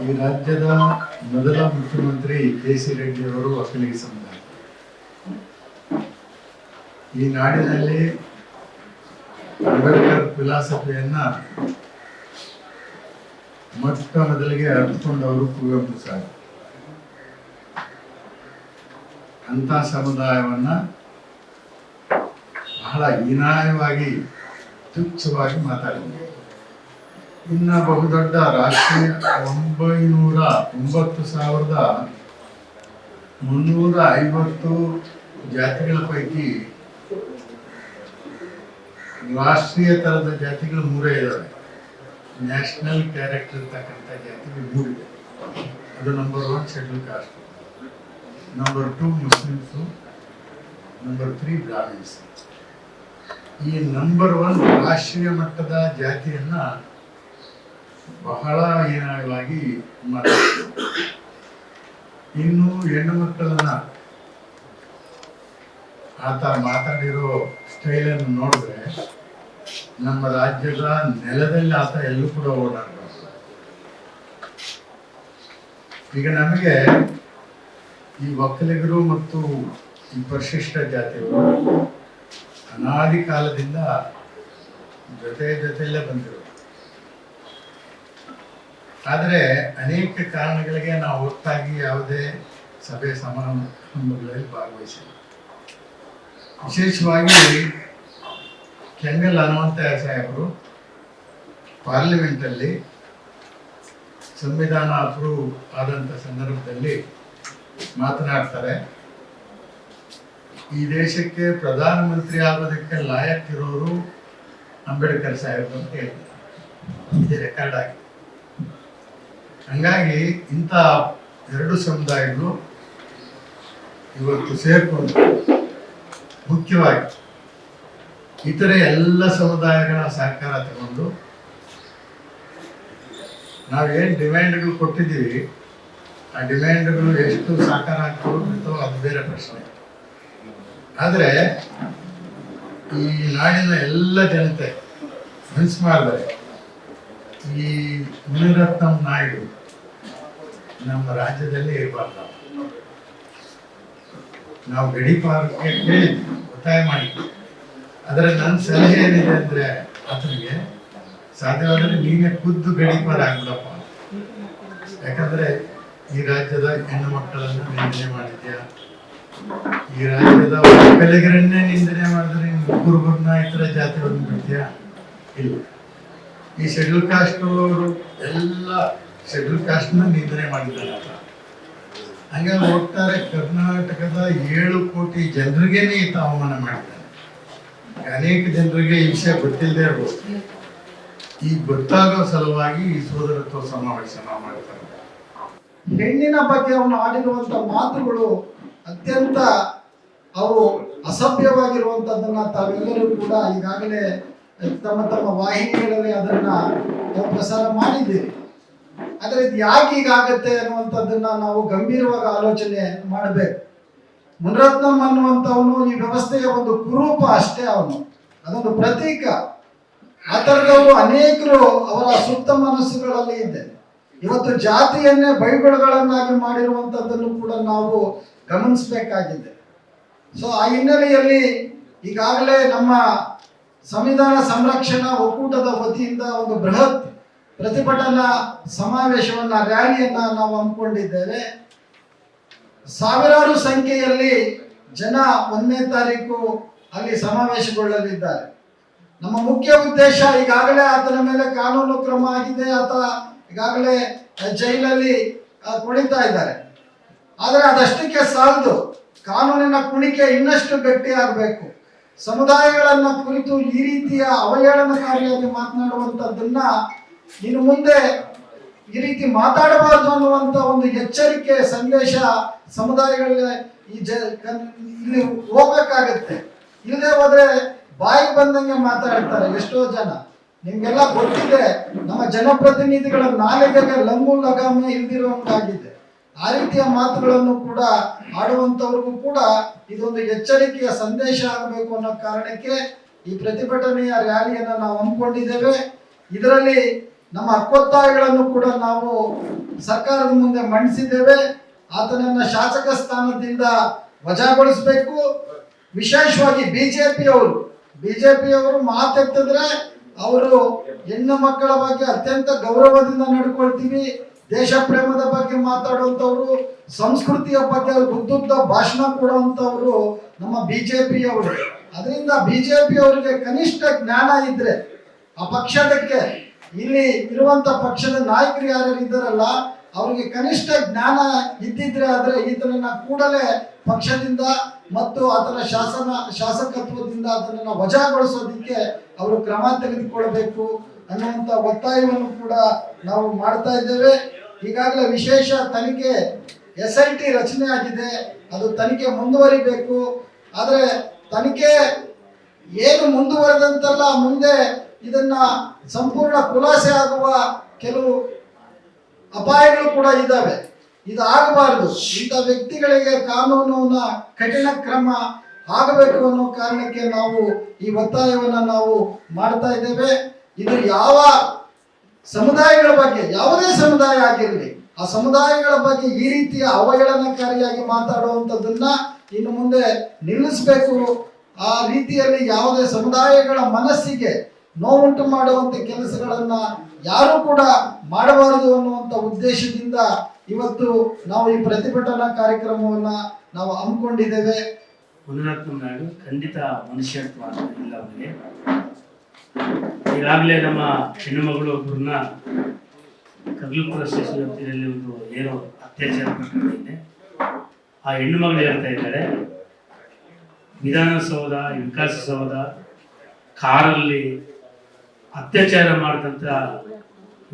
ಈ ರಾಜ್ಯದ ಮೊದಲ ಮುಖ್ಯಮಂತ್ರಿ ಕೆ.ಸಿ. ರೆಡ್ಡಿ ಅವರು ಒಕ್ಕಲಿಗ ಸಮುದಾಯ. ಈ ನಾಡಿನಲ್ಲಿ ಅಂಬೇಡ್ಕರ್ ಫಿಲಾಸಫಿಯನ್ನ ಮೊಟ್ಟ ಮೊದಲಿಗೆ ಅರ್ಥಕೊಂಡವರು ಕುವೆಂಪು ಸಾಹೇಬ್. ಅಂತ ಸಮುದಾಯವನ್ನ ಬಹಳ ಹೀನಾಯವಾಗಿ ತುಚ್ಛವಾಗಿ ಮಾತಾಡಿದರು. ಇನ್ನ ಬಹುದೊಡ್ಡ ರಾಷ್ಟ್ರೀಯ 9,350 ಜಾತಿಗಳ ಪೈಕಿ ರಾಷ್ಟ್ರೀಯ ತರದ ಜಾತಿಗಳು 3 ಇದ್ದಾವೆ. ನ್ಯಾಷನಲ್ ಕ್ಯಾರೆಕ್ಟರ್ ಇರ್ತಕ್ಕಂಥ ಜಾತಿಗಳು 3 ಇದೆ. ಅದು number 1 schedule caste, number 2 Muslims, number 3 Brahmins. ಈ ನಂಬರ್ 1 ರಾಷ್ಟ್ರೀಯ ಮಟ್ಟದ ಜಾತಿಯನ್ನ ಬಹಳ ಹೀನವಾಗಿ ಮಾತಾಡ್ತಾರೆ. ಇನ್ನು ಹೆಣ್ಣು ಮಕ್ಕಳನ್ನ ಆತ ಮಾತಾಡಿರೋ ಸ್ಟೈಲನ್ನು ನೋಡಿದ್ರೆ ನಮ್ಮ ರಾಜ್ಯದ ನೆಲದಲ್ಲಿ ಆತ ಎಲ್ಲೂ ಕೂಡ ಓಡಾಡಬಾರ್ದು. ಈಗ ನಮಗೆ ಈ ಒಕ್ಕಲಿಗರು ಮತ್ತು ಈ ಪರಿಶಿಷ್ಟ ಜಾತಿಯವರು ಅನಾದಿ ಕಾಲದಿಂದ ಜೊತೆಯಲ್ಲೇ ಬಂದಿರು. ಆದರೆ ಅನೇಕ ಕಾರಣಗಳಿಗೆ ನಾವು ಒಟ್ಟಾಗಿ ಯಾವುದೇ ಸಭೆ ಸಮಾರಂಭಗಳಲ್ಲಿ ಭಾಗವಹಿಸಿಲ್ಲ. ವಿಶೇಷವಾಗಿ ಕೆಂಗಲ್ ಹನುಮಂತಯ್ಯ ಸಾಹೇಬರು ಪಾರ್ಲಿಮೆಂಟಲ್ಲಿ ಸಂವಿಧಾನ ಅಪ್ರೂವ್ ಆದಂಥ ಸಂದರ್ಭದಲ್ಲಿ ಮಾತನಾಡ್ತಾರೆ, ಈ ದೇಶಕ್ಕೆ ಪ್ರಧಾನಮಂತ್ರಿ ಆಗೋದಕ್ಕೆ ಲಾಯಕ್ಕಿರೋರು ಅಂಬೇಡ್ಕರ್ ಸಾಹೇಬರು ಅಂತ ಹೇಳ್ತಾರೆ. ಇದು ರೆಕಾರ್ಡ್ ಆಗಿದೆ. ಹಂಗಾಗಿ ಇಂಥ 2 ಸಮುದಾಯಗಳು ಇವತ್ತು ಸೇರ್ಕೊಂಡು ಮುಖ್ಯವಾಗಿ ಇತರೆ ಎಲ್ಲ ಸಮುದಾಯಗಳ ಸಹಕಾರ ತಗೊಂಡು ನಾವೇನು ಡಿಮ್ಯಾಂಡ್ಗಳು ಕೊಟ್ಟಿದ್ದೀವಿ, ಆ ಡಿಮ್ಯಾಂಡ್ಗಳು ಎಷ್ಟು ಸಾಕಾರ ಆಗ್ತೋ ಅದು ಬೇರೆ ಪ್ರಶ್ನೆ. ಆದರೆ ಈ ನಾಡಿನ ಎಲ್ಲ ಜನತೆ ಮನಸ್ಸು ಮಾಡಿದರೆ ಈ ಮುನಿರತ್ನಂ ನಾಯ್ಡು ನಮ್ಮ ರಾಜ್ಯದಲ್ಲಿ ಇರಬಾರ್ದು. ನಾವು ಗಡೀಪಾರಕ್ಕೆ ಕೇಳಿದ್ವಿ, ಒತ್ತಾಯ ಮಾಡಿದ್ವಿ. ಆದರೆ ನನ್ನ ಸಲಹೆ ಏನಿದೆ ಅಂದರೆ ಆತನಿಗೆ ಸಾಧ್ಯವಾದರೆ ನೀನೇ ಖುದ್ದು ಗಡೀಪಾರ ಆಗ್ಬಿಡಪ್ಪ. ಯಾಕಂದರೆ ಈ ರಾಜ್ಯದ ಹೆಣ್ಣು ಮಕ್ಕಳನ್ನು ನಿಂದನೆ ಮಾಡಿದ್ಯಾ, ಈ ರಾಜ್ಯದ ಒಕ್ಕಲಿಗರನ್ನೇ ನಿಂದನೆ ಮಾಡಿದ್ರೆ ಕುರುಬರನ್ನ ಇತರ ಜಾತಿಗಳನ್ನು ಬಿಡ್ತೀಯಾ? ಇಲ್ಲ. ಈ ಶೆಡ್ಯೂಲ್ ಕಾಸ್ಟ್ ಅವರು ಎಲ್ಲ ಶೆಡ್ಯೂಲ್ ಕಾಸ್ಟ್ನ ನಿಂದನೆ ಮಾಡಿದ್ದಾರೆ ಅಂತ. ಹಂಗಾಗಿ ಒಟ್ಟಾರೆ ಕರ್ನಾಟಕದ 7 ಕೋಟಿ ಜನರಿಗೇನೆ ಈತ ಅವಮಾನ ಮಾಡಿದ್ದಾನೆ. ಅನೇಕ ಜನರಿಗೆ ಈ ವಿಷಯ ಗೊತ್ತಿಲ್ಲದೆ ಇರ್ಬೋದು. ಈ ಗೊತ್ತಾಗೋ ಸಲುವಾಗಿ ಈ ಸೋದರತ್ವ ಸಮಾವೇಶ ನಾವು ಮಾಡ್ತಾರೆ. ಹೆಣ್ಣಿನ ಬಗ್ಗೆ ಅವನು ಆಡಿರುವಂತ ಮಾತುಗಳು ಅತ್ಯಂತ ಅವು ಅಸಭ್ಯವಾಗಿರುವಂತದ್ದನ್ನ ತಾವೆಲ್ಲರೂ ಕೂಡ ಈಗಾಗಲೇ ತಮ್ಮ ತಮ್ಮ ವಾಹಿನಿಗಳಲ್ಲಿ ಅದನ್ನ ಪ್ರಸಾರ ಮಾಡಿದ್ದೀರಿ. ಆದರೆ ಇದು ಯಾಕೆ ಹೀಗಾಗತ್ತೆ ಅನ್ನುವಂಥದ್ದನ್ನ ನಾವು ಗಂಭೀರವಾಗಿ ಆಲೋಚನೆ ಮಾಡಬೇಕು. ಮುನಿರತ್ನಂ ಅನ್ನುವಂಥವನು ಈ ವ್ಯವಸ್ಥೆಯ ಒಂದು ಕುರೂಪ ಅಷ್ಟೇ. ಅವನು ಅದೊಂದು ಪ್ರತೀಕ. ಆ ಥರದವರು ಅನೇಕರು ಅವರ ಸುಪ್ತ ಮನಸ್ಸುಗಳಲ್ಲಿ ಇದೆ. ಇವತ್ತು ಜಾತಿಯನ್ನೇ ಬೈಗುಳಗಳನ್ನಾಗಿ ಮಾಡಿರುವಂಥದ್ದನ್ನು ಕೂಡ ನಾವು ಗಮನಿಸಬೇಕಾಗಿದೆ. ಸೊ ಆ ಹಿನ್ನೆಲೆಯಲ್ಲಿ ಈಗಾಗಲೇ ನಮ್ಮ ಸಂವಿಧಾನ ಸಂರಕ್ಷಣಾ ಒಕ್ಕೂಟದ ವತಿಯಿಂದ ಒಂದು ಬೃಹತ್ ಪ್ರತಿಭಟನಾ ಸಮಾವೇಶವನ್ನ, ರ್ಯಾಲಿಯನ್ನ ನಾವು ಹಮ್ಮಿಕೊಂಡಿದ್ದೇವೆ. ಸಾವಿರಾರು ಸಂಖ್ಯೆಯಲ್ಲಿ ಜನ 1ನೇ ತಾರೀಕು ಅಲ್ಲಿ ಸಮಾವೇಶಗೊಳ್ಳಲಿದ್ದಾರೆ. ನಮ್ಮ ಮುಖ್ಯ ಉದ್ದೇಶ, ಈಗಾಗಲೇ ಆತನ ಮೇಲೆ ಕಾನೂನು ಕ್ರಮ ಆಗಿದೆ, ಆತ ಈಗಾಗಲೇ ಜೈಲಲ್ಲಿ ಕುಣಿತಾ ಇದ್ದಾರೆ. ಆದರೆ ಅದಷ್ಟಕ್ಕೆ ಸಾಲದು. ಕಾನೂನಿನ ಕುಣಿಕೆ ಇನ್ನಷ್ಟು ಗಟ್ಟಿಯಾಗಬೇಕು. ಸಮುದಾಯಗಳನ್ನ ಕುರಿತು ಈ ರೀತಿಯ ಅವಹೇಳನಕಾರಿಯಾಗಿ ಮಾತನಾಡುವಂಥದ್ದನ್ನ ಇನ್ನು ಮುಂದೆ ಈ ರೀತಿ ಮಾತಾಡಬಾರ್ದು ಅನ್ನುವಂಥ ಒಂದು ಎಚ್ಚರಿಕೆ ಸಂದೇಶ ಸಮುದಾಯಗಳಿಗೆ ಇಲ್ಲಿ ಹೋಗ್ಬೇಕಾಗತ್ತೆ. ಇಲ್ಲದೆ ಹೋದ್ರೆ ಬಾಯಿ ಬಂದಂಗೆ ಮಾತಾಡ್ತಾರೆ ಎಷ್ಟೋ ಜನ. ನಿಮ್ಗೆಲ್ಲ ಗೊತ್ತಿದೆ, ನಮ್ಮ ಜನಪ್ರತಿನಿಧಿಗಳ ನಾಲಿಗೆಗೆ ಲಂಗು ಲಗಾಮೆ ಇಲ್ದಿರುವಂತಾಗಿದೆ. ಆ ರೀತಿಯ ಮಾತುಗಳನ್ನು ಕೂಡ ಆಡುವಂಥವ್ರಿಗೂ ಕೂಡ ಇದೊಂದು ಎಚ್ಚರಿಕೆಯ ಸಂದೇಶ ಆಗಬೇಕು ಅನ್ನೋ ಕಾರಣಕ್ಕೆ ಈ ಪ್ರತಿಭಟನೆಯ ರ್ಯಾಲಿಯನ್ನು ನಾವು ಹಮ್ಮಿಕೊಂಡಿದ್ದೇವೆ. ಇದರಲ್ಲಿ ನಮ್ಮ ಹಕ್ಕೊತ್ತಾಯಗಳನ್ನು ಕೂಡ ನಾವು ಸರ್ಕಾರದ ಮುಂದೆ ಮಂಡಿಸಿದ್ದೇವೆ. ಆತನನ್ನ ಶಾಸಕ ಸ್ಥಾನದಿಂದ ವಜಾಗೊಳಿಸಬೇಕು. ವಿಶೇಷವಾಗಿ ಬಿಜೆಪಿಯವರು ಮಾತೆತ್ತಿದ್ರೆ ಅವರು ಹೆಣ್ಣು ಮಕ್ಕಳ ಬಗ್ಗೆ ಅತ್ಯಂತ ಗೌರವದಿಂದ ನಡ್ಕೊಳ್ತೀವಿ, ದೇಶ ಪ್ರೇಮದ ಬಗ್ಗೆ ಮಾತಾಡುವಂಥವ್ರು, ಸಂಸ್ಕೃತಿಯ ಬಗ್ಗೆ ಉದ್ದುದ್ದ ಭಾಷಣ ಕೊಡುವಂಥವ್ರು ನಮ್ಮ ಬಿಜೆಪಿಯವರು. ಅದರಿಂದ ಬಿಜೆಪಿಯವರಿಗೆ ಕನಿಷ್ಠ ಜ್ಞಾನ ಇದ್ರೆ ಆ ಪಕ್ಷದಕ್ಕೆ ಇಲ್ಲಿ ಇರುವಂತ ಪಕ್ಷದ ನಾಯಕರು ಯಾರು ಇದ್ದಾರಲ್ಲ ಅವರಿಗೆ ಕನಿಷ್ಠ ಜ್ಞಾನ ಇದ್ದಿದ್ರೆ ಆದ್ರೆ ಈತನನ್ನ ಕೂಡಲೇ ಪಕ್ಷದಿಂದ ಮತ್ತು ಆತನ ಶಾಸಕತ್ವದಿಂದ ಅದನ್ನ ವಜಾಗೊಳಿಸೋದಿಕ್ಕೆ ಅವರು ಕ್ರಮ ತೆಗೆದುಕೊಳ್ಬೇಕು ಅನ್ನುವಂತ ಒತ್ತಾಯವನ್ನು ಕೂಡ ನಾವು ಮಾಡ್ತಾ ಇದ್ದೇವೆ. ಈಗಾಗಲೇ ವಿಶೇಷ ತನಿಖೆ SIT ರಚನೆ ಆಗಿದೆ, ಅದು ತನಿಖೆ ಮುಂದುವರಿಬೇಕು. ಆದ್ರೆ ತನಿಖೆ ಏನು ಮುಂದುವರೆದಂತಲ್ಲ, ಮುಂದೆ ಇದನ್ನ ಸಂಪೂರ್ಣ ಖುಲಾಸೆ ಆಗುವ ಕೆಲವು ಅಪಾಯಗಳು ಕೂಡ ಇದ್ದಾವೆ. ಇದು ಆಗಬಾರದು. ಇಂಥ ವ್ಯಕ್ತಿಗಳಿಗೆ ಕಾನೂನಿನ ಕಠಿಣ ಕ್ರಮ ಆಗಬೇಕು ಅನ್ನೋ ಕಾರಣಕ್ಕೆ ನಾವು ಈ ಒತ್ತಾಯವನ್ನ ನಾವು ಮಾಡ್ತಾ ಇದ್ದೇವೆ. ಇದು ಯಾವ ಸಮುದಾಯಗಳ ಬಗ್ಗೆ, ಯಾವುದೇ ಸಮುದಾಯ ಆಗಿರಲಿ, ಆ ಸಮುದಾಯಗಳ ಬಗ್ಗೆ ಈ ರೀತಿಯ ಅವಹೇಳನಕಾರಿಯಾಗಿ ಮಾತಾಡುವಂಥದ್ದನ್ನ ಇನ್ನು ಮುಂದೆ ನಿಲ್ಲಿಸಬೇಕು. ಆ ರೀತಿಯಲ್ಲಿ ಯಾವುದೇ ಸಮುದಾಯಗಳ ಮನಸ್ಸಿಗೆ ನೋವುಂಟು ಮಾಡುವಂತ ಕೆಲಸಗಳನ್ನ ಯಾರು ಕೂಡ ಮಾಡಬಾರದು ಅನ್ನುವಂತ ಉದ್ದೇಶದಿಂದ ಇವತ್ತು ನಾವು ಈ ಪ್ರತಿಭಟನಾ ಕಾರ್ಯಕ್ರಮವನ್ನ ನಾವು ಹಮ್ಮಿಕೊಂಡಿದ್ದೇವೆ. ಮುನಿರತ್ನ ನಾಯ್ಡು ಖಂಡಿತ ಮನುಷ್ಯತ್ವ ಇಲ್ಲ ಅವರಿಗೆ. ಈಗಾಗಲೇ ನಮ್ಮ ಹೆಣ್ಣುಮಗಳು ಒಬ್ಬರನ್ನ ಕಗ್ಲುಪುರ ಸ್ಟೇಷನ್ ವ್ಯಾಪ್ತಿಯಲ್ಲಿ ಒಂದು ಏನೋ ಅತ್ಯಾಚಾರ ಪ್ರಕರಣ ಇದೆ. ಆ ಹೆಣ್ಣು ಮಗಳು ಹೇಳ್ತಾ ಇದ್ದಾಳೆ, ವಿಧಾನಸೌಧ ವಿಕಾಸಸೌಧ ಕಾರಲ್ಲಿ ಅತ್ಯಾಚಾರ ಮಾಡಿದಂಥ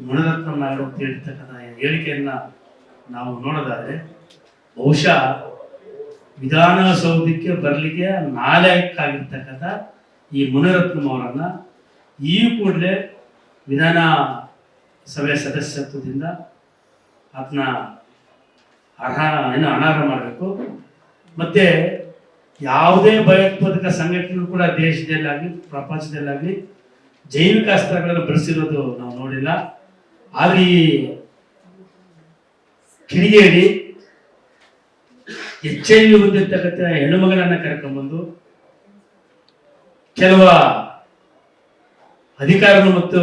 ಮುನಿರತ್ನ ನಾಯ್ಡು ಅಂತ ಹೇಳ್ತಕ್ಕಂಥ ಹೇಳಿಕೆಯನ್ನ ನಾವು ನೋಡೋದಾದ್ರೆ ಬಹುಶಃ ವಿಧಾನಸೌಧಕ್ಕೆ ಬರಲಿಕ್ಕೆ ನಾಲಾಯಕ್ಕಾಗಿರ್ತಕ್ಕಂಥ ಈ ಮುನಿರತ್ನಂ ಅವರನ್ನ ಈ ಕೂಡಲೇ ವಿಧಾನ ಸಭೆ ಸದಸ್ಯತ್ವದಿಂದ ಅದನ್ನ ಅನರ್ಹ ಮಾಡಬೇಕು. ಮತ್ತೆ ಯಾವುದೇ ಭಯೋತ್ಪಾದಕ ಸಂಘಟನೆ ಕೂಡ ದೇಶದಲ್ಲಾಗಲಿ ಪ್ರಪಂಚದಲ್ಲಾಗಲಿ ಜೈವಿಕ ಅಸ್ತ್ರಗಳನ್ನು ಬಳಸಿರೋದು ನಾವು ನೋಡಿಲ್ಲ. ಆದ್ರೆ ಈ ಕಿಡಿಗೇಡಿ HIV ಹೊಂದಿರ್ತಕ್ಕಂಥ ಹೆಣ್ಣುಮಗಳನ್ನ ಕರ್ಕೊಂಡ್ಬಂದು ಕೆಲವ ಅಧಿಕಾರಿಗಳು ಮತ್ತು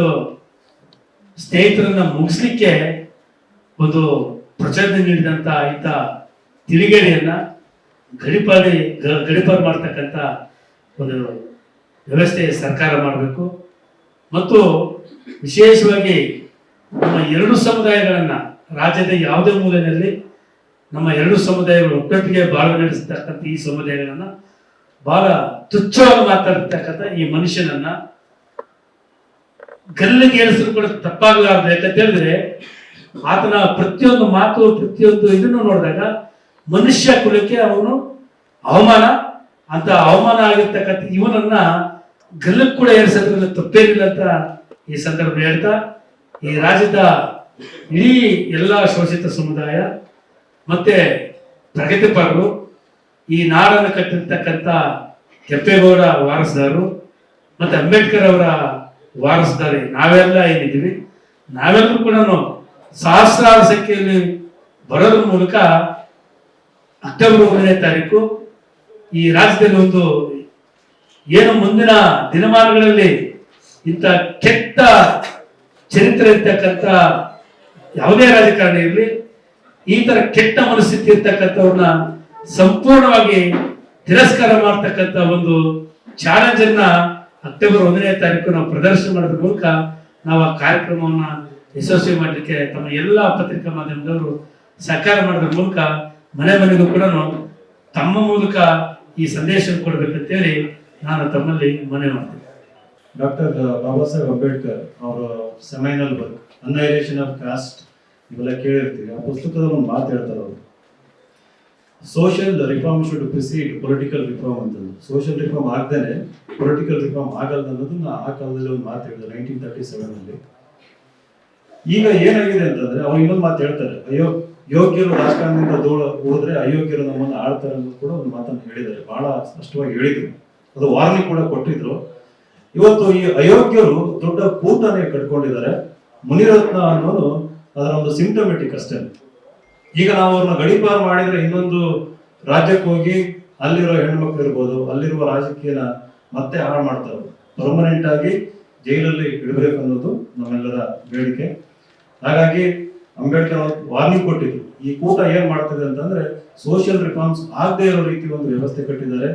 ಸ್ನೇಹಿತರನ್ನ ಮುಗಿಸ್ಲಿಕ್ಕೆ ಒಂದು ಪ್ರಚೋದನೆ ನೀಡಿದಂತ ಇಂಥ ತಿಳಿಗೇಡಿಯನ್ನ ಗಡಿಪಾರು ಮಾಡ್ತಕ್ಕಂಥ ಒಂದು ವ್ಯವಸ್ಥೆ ಸರ್ಕಾರ ಮಾಡಬೇಕು. ಮತ್ತು ವಿಶೇಷವಾಗಿ ನಮ್ಮ ಎರಡು ಸಮುದಾಯಗಳನ್ನ ರಾಜ್ಯದ ಯಾವುದೇ ಮೂಲೆಯಲ್ಲಿ ನಮ್ಮ ಎರಡು ಸಮುದಾಯಗಳು ಒಟ್ಟೊಟ್ಟಿಗೆ ಬಾಳ್ವೆ ನಡೆಸತಕ್ಕಂಥ ಈ ಸಮುದಾಯಗಳನ್ನ ಬಹಳ ತುಚ್ಛವಾಗಿ ಮಾತಾಡ್ತಕ್ಕಂಥ ಈ ಮನುಷ್ಯನನ್ನ ಗಲ್ಲಿಗೆ ಏರಿಸಿದ್ರು ಕೂಡ ತಪ್ಪಾಗಲಾರ್ದು. ಯಾಕಂತ ಹೇಳಿದ್ರೆ ಆತನ ಪ್ರತಿಯೊಂದು ಮಾತು ಪ್ರತಿಯೊಂದು ಇದನ್ನು ನೋಡಿದಾಗ ಮನುಷ್ಯ ಕುಲಕ್ಕೆ ಅವನು ಅವಮಾನ ಅಂತ ಅವಮಾನ ಆಗಿರ್ತಕ್ಕಂಥ ಇವನನ್ನ ಗಲ್ಲಕ್ಕೆ ಕೂಡ ಏರಿಸೋದ್ರಲ್ಲಿ ತಪ್ಪೇನಿಲ್ಲ ಅಂತ ಈ ಸಂದರ್ಭ ಹೇಳ್ತಾ, ಈ ರಾಜ್ಯದ ಇಡೀ ಎಲ್ಲ ಶೋಷಿತ ಸಮುದಾಯ ಮತ್ತೆ ಪ್ರಗತಿಪರರು, ಈ ನಾಡನ್ನು ಕಟ್ಟಿರ್ತಕ್ಕಂಥ ಕೆಂಪೇಗೌಡ ವಾರಸದಾರರು ಮತ್ತೆ ಅಂಬೇಡ್ಕರ್ ಅವರ ವಾರಸದಾರಿ ನಾವೆಲ್ಲ ಏನಿದ್ದೀವಿ, ನಾವೆಲ್ಲರೂ ಕೂಡ ಸಹಸ್ರಾರು ಸಂಖ್ಯೆಯಲ್ಲಿ ಬರೋದ್ರ ಮೂಲಕ ಅಕ್ಟೋಬರ್ 1ನೇ ತಾರೀಕು ಈ ರಾಜ್ಯದಲ್ಲಿ ಒಂದು ಏನು ಮುಂದಿನ ದಿನಮಾನಗಳಲ್ಲಿ ಇಂಥ ಕೆಟ್ಟ ಚರಿತ್ರೆ ಇರ್ತಕ್ಕಂಥ ಯಾವುದೇ ರಾಜಕಾರಣಿ ಇರಲಿ, ಈ ತರ ಕೆಟ್ಟ ಮನಸ್ಥಿತಿ ಇರ್ತಕ್ಕಂಥವ್ರನ್ನ ಸಂಪೂರ್ಣವಾಗಿ ತಿರಸ್ಕಾರ ಮಾಡ್ತಕ್ಕಂಥ ಒಂದು ಚಾಲೆಂಜ್ ಅನ್ನ ಅಕ್ಟೋಬರ್ 1ನೇ ತಾರೀಕು ನಾವು ಪ್ರದರ್ಶನ ಮಾಡೋದ್ರ ಮೂಲಕ ನಾವು ಆ ಕಾರ್ಯಕ್ರಮವನ್ನ ಯಶಸ್ವಿ ಮಾಡಲಿಕ್ಕೆ ತಮ್ಮ ಎಲ್ಲ ಪತ್ರಿಕಾ ಮಾಧ್ಯಮದವರು ಸಹಕಾರ ಮಾಡೋದ್ರ ಮೂಲಕ ಮನೆ ಮನೆಗೂ ಕೂಡ ತಮ್ಮ ಮೂಲಕ ಈ ಸಂದೇಶ ಕೊಡ್ಬೇಕಂತೇಳಿ ನಾನು ತಮ್ಮಲ್ಲಿ ಮನವಿ ಮಾಡ್ತೀನಿ. ಡಾಕ್ಟರ್ ಬಾಬಾ ಸಾಹೇಬ್ ಅಂಬೇಡ್ಕರ್ ಅವರ seminal work annihilation of caste ಇವೆಲ್ಲ ಕೇಳಿರ್ತೀವಿ. ಆ ಪುಸ್ತಕದಲ್ಲಿ ಒಂದು ಮಾತು ಹೇಳ್ತಾರೆ ಅವರು, social reform should precede political reform ಅಂತಂದು. ಸೋಷಿಯಲ್ ರಿಫಾರ್ಮ್ ಆಗದೇನೆ ಪೊಲಿಟಿಕಲ್ ರಿಫಾರ್ಮ್ ಆಗಲ್ಲ ಅನ್ನೋದನ್ನ ಆ ಕಾಲದಲ್ಲಿ ಒಂದು ಮಾತು ಹೇಳಿದ್ರು 1937 ಈಗ ಏನಾಗಿದೆ ಅಂತಂದ್ರೆ ಅವ್ರು ಇನ್ನೊಂದು ಮಾತು ಹೇಳ್ತಾರೆ, ಯೋಗ್ಯರು ರಾಜಕಾರಣದಿಂದ ಉಳಿದ್ರೆ ಅಯೋಗ್ಯರು ನಮ್ಮನ್ನು ಆಳ್ತಾರೆ ಅನ್ನೋದು ಕೂಡ ಒಂದು ಮಾತನ್ನು ಹೇಳಿದ್ದಾರೆ. ಬಹಳ ಸ್ಪಷ್ಟವಾಗಿ ಹೇಳಿದ್ರು, ಅದು ವಾರ್ನಿಂಗ್ ಕೂಡ ಕೊಟ್ಟಿದ್ರು. ಇವತ್ತು ಈ ಅಯೋಗ್ಯರು ದೊಡ್ಡ ಕೂಟನೆ ಕಟ್ಕೊಂಡಿದ್ದಾರೆ. ಮುನಿರತ್ನ ಅನ್ನೋದು ಅದರ ಒಂದು ಸಿಂಪ್ಟಮೆಟಿಕ್ ಅಷ್ಟೇ. ಈಗ ನಾವು ಅವ್ರನ್ನ ಗಡೀಪಾರು ಮಾಡಿದ್ರೆ ಇನ್ನೊಂದು ರಾಜ್ಯಕ್ಕೆ ಹೋಗಿ ಅಲ್ಲಿರೋ ಹೆಣ್ಮಕ್ಳು ಇರ್ಬೋದು, ಅಲ್ಲಿರುವ ರಾಜಕೀಯನ ಮತ್ತೆ ಹಾಳು ಮಾಡ್ತಾರೆ. ಪರ್ಮನೆಂಟ್ ಆಗಿ ಜೈಲಲ್ಲಿ ಇಡಬೇಕು ಅನ್ನೋದು ನಮ್ಮೆಲ್ಲರ ಬೇಡಿಕೆ. ಹಾಗಾಗಿ ಅಂಬೇಡ್ಕರ್ ವಾರ್ನಿಂಗ್ ಕೊಟ್ಟಿದ್ರು. ಈ ಕೂಟ ಏನ್ ಮಾಡ್ತಿದೆ ಅಂತಂದ್ರೆ ಸೋಷಿಯಲ್ ರಿಫಾರ್ಮ್ಸ್ ಆಗದೆ ಇರೋ ರೀತಿ ಒಂದು ವ್ಯವಸ್ಥೆ ಕಟ್ಟಿದ್ದಾರೆ.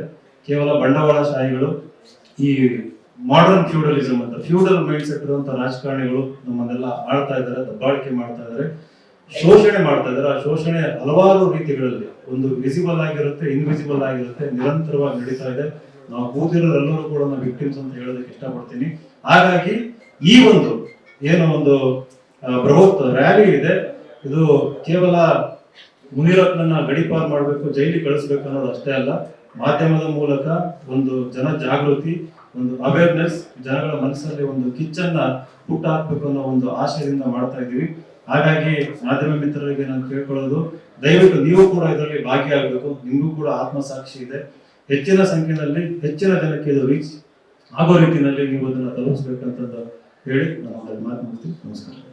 ಕೇವಲ ಬಂಡವಾಳಶಾಹಿಗಳು, ಈ ಮಾಡರ್ನ್ ಫ್ಯೂಡಲಿಸಮ್ ಅಂತ ಫ್ಯೂಡಲ್ ಮೈಂಡ್ ಸೆಟ್ ಇರುವಂತ ರಾಜಕಾರಣಿಗಳು ನಮ್ಮನ್ನೆಲ್ಲ ಆಳ್ತಾ ಇದ್ದಾರೆ, ದಬ್ಬಾಳಿಕೆ ಮಾಡ್ತಾ ಇದ್ದಾರೆ, ಶೋಷಣೆ ಮಾಡ್ತಾ ಇದ್ದಾರೆ. ಆ ಶೋಷಣೆ ಹಲವಾರು ರೀತಿಗಳಲ್ಲಿ ಒಂದು ವಿಸಿಬಲ್ ಆಗಿರುತ್ತೆ, ಇನ್ವಿಸಿಬಲ್ ಆಗಿರುತ್ತೆ, ನಿರಂತರವಾಗಿ ನಡೀತಾ ಇದೆ. ನಾವು ಕೂತಿರೋರೆಲ್ಲರೂ ಕೂಡ ನಾವು ವಿಕ್ಟಿಮ್ಸ್ ಅಂತ ಹೇಳೋದಕ್ಕೆ ಇಷ್ಟಪಡ್ತೀನಿ. ಹಾಗಾಗಿ ಈ ಒಂದು ಏನು ಒಂದು ಬೃಹತ್ ರ್ಯಾಲಿ ಇದೆ, ಇದು ಕೇವಲ ಮುನಿರತ್ನನ್ನ ಗಡೀಪಾರು ಮಾಡಬೇಕು, ಜೈಲಿಗೆ ಕಳಿಸ್ಬೇಕು ಅನ್ನೋದು ಅಷ್ಟೇ ಅಲ್ಲ, ಮಾಧ್ಯಮದ ಮೂಲಕ ಒಂದು ಜನ ಜಾಗೃತಿ, ಒಂದು ಅವೇರ್ನೆಸ್, ಜನಗಳ ಮನಸ್ಸಲ್ಲಿ ಒಂದು ಕಿಚ್ಚನ್ನ ಹುಟ್ಟು ಹಾಕ್ಬೇಕು ಅನ್ನೋ ಒಂದು ಆಶಯದಿಂದ ಮಾಡ್ತಾ ಇದ್ದೀವಿ. ಹಾಗಾಗಿ ಮಾಧ್ಯಮ ಮಿತ್ರರಿಗೆ ನಾನು ಕೇಳ್ಕೊಳ್ಳೋದು, ದಯವಿಟ್ಟು ನೀವು ಕೂಡ ಇದರಲ್ಲಿ ಭಾಗಿಯಾಗಬೇಕು. ನಿಮಗೂ ಕೂಡ ಆತ್ಮಸಾಕ್ಷಿ ಇದೆ. ಹೆಚ್ಚಿನ ಸಂಖ್ಯೆಯಲ್ಲಿ ಹೆಚ್ಚಿನ ಜನಕ್ಕೆ ಇದು ರೀಚ್ ಆಗೋ ರೀತಿಯಲ್ಲಿ ನೀವು ಅದನ್ನ ತಲುಪಿಸ್ಬೇಕಂತ ಹೇಳಿ ನಾನು ಮಾತು ಮುಗಿಸ್ತೀನಿ. ನಮಸ್ಕಾರ.